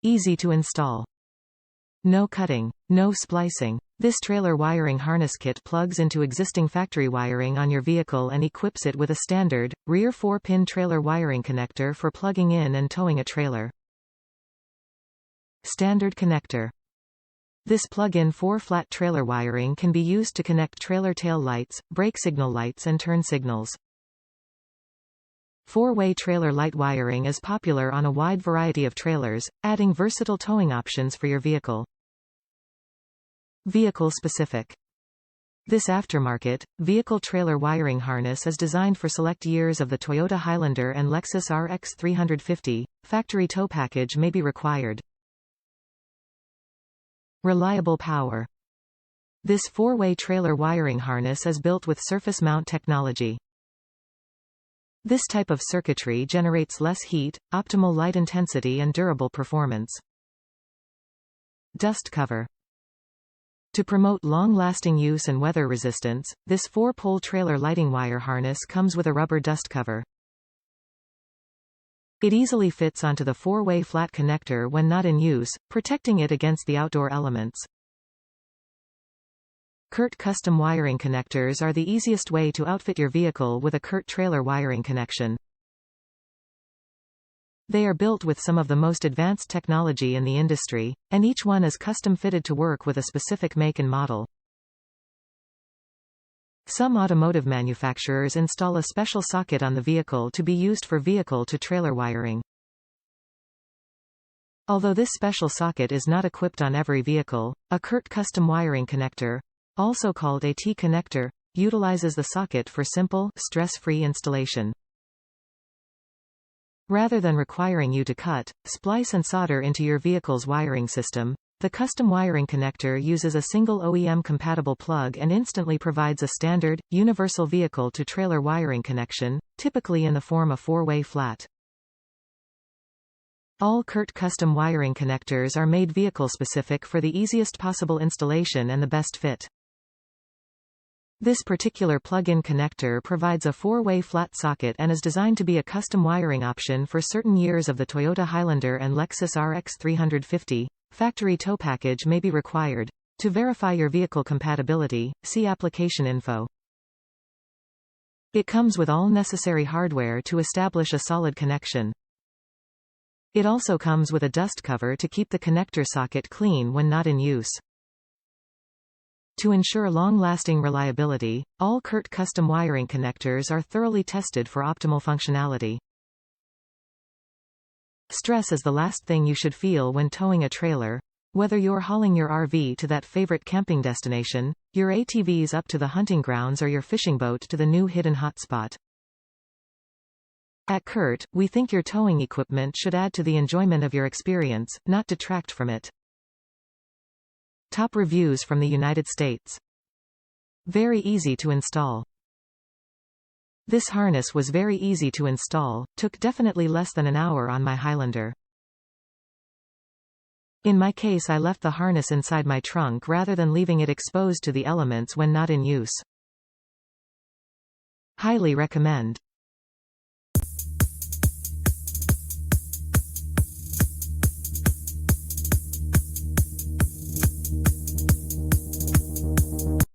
Easy to install. No cutting, no splicing. This trailer wiring harness kit plugs into existing factory wiring on your vehicle and equips it with a standard, rear 4-pin trailer wiring connector for plugging in and towing a trailer. Standard connector. This plug-in 4-flat trailer wiring can be used to connect trailer tail lights, brake signal lights and turn signals. 4-way trailer light wiring is popular on a wide variety of trailers, adding versatile towing options for your vehicle. Vehicle specific. This aftermarket, vehicle trailer wiring harness is designed for select years of the Toyota Highlander and Lexus RX 350. Factory tow package may be required. Reliable power. This 4-way trailer wiring harness is built with surface mount technology. This type of circuitry generates less heat, optimal light intensity and durable performance. Dust cover. To promote long-lasting use and weather resistance, this 4-pole trailer lighting wire harness comes with a rubber dust cover. It easily fits onto the 4-way flat connector when not in use, protecting it against the outdoor elements. CURT custom wiring connectors are the easiest way to outfit your vehicle with a CURT trailer wiring connection. They are built with some of the most advanced technology in the industry, and each one is custom fitted to work with a specific make and model. Some automotive manufacturers install a special socket on the vehicle to be used for vehicle-to-trailer wiring. Although this special socket is not equipped on every vehicle, a CURT custom wiring connector, also called a T-connector, utilizes the socket for simple, stress-free installation. Rather than requiring you to cut, splice and solder into your vehicle's wiring system, the custom wiring connector uses a single OEM-compatible plug and instantly provides a standard, universal vehicle-to-trailer wiring connection, typically in the form of 4-way flat. All CURT custom wiring connectors are made vehicle-specific for the easiest possible installation and the best fit. This particular plug-in connector provides a 4-way flat socket and is designed to be a custom wiring option for certain years of the Toyota Highlander and Lexus RX 350. Factory tow package may be required. To verify your vehicle compatibility, see application info. It comes with all necessary hardware to establish a solid connection. It also comes with a dust cover to keep the connector socket clean when not in use. To ensure long-lasting reliability, all CURT custom wiring connectors are thoroughly tested for optimal functionality. Stress is the last thing you should feel when towing a trailer. Whether you're hauling your RV to that favorite camping destination, your ATVs up to the hunting grounds or your fishing boat to the new hidden hotspot. At CURT, we think your towing equipment should add to the enjoyment of your experience, not detract from it. Top reviews from the United States. Very easy to install. This harness was very easy to install, took definitely less than an hour on my Highlander. In my case, I left the harness inside my trunk rather than leaving it exposed to the elements when not in use. Highly recommend.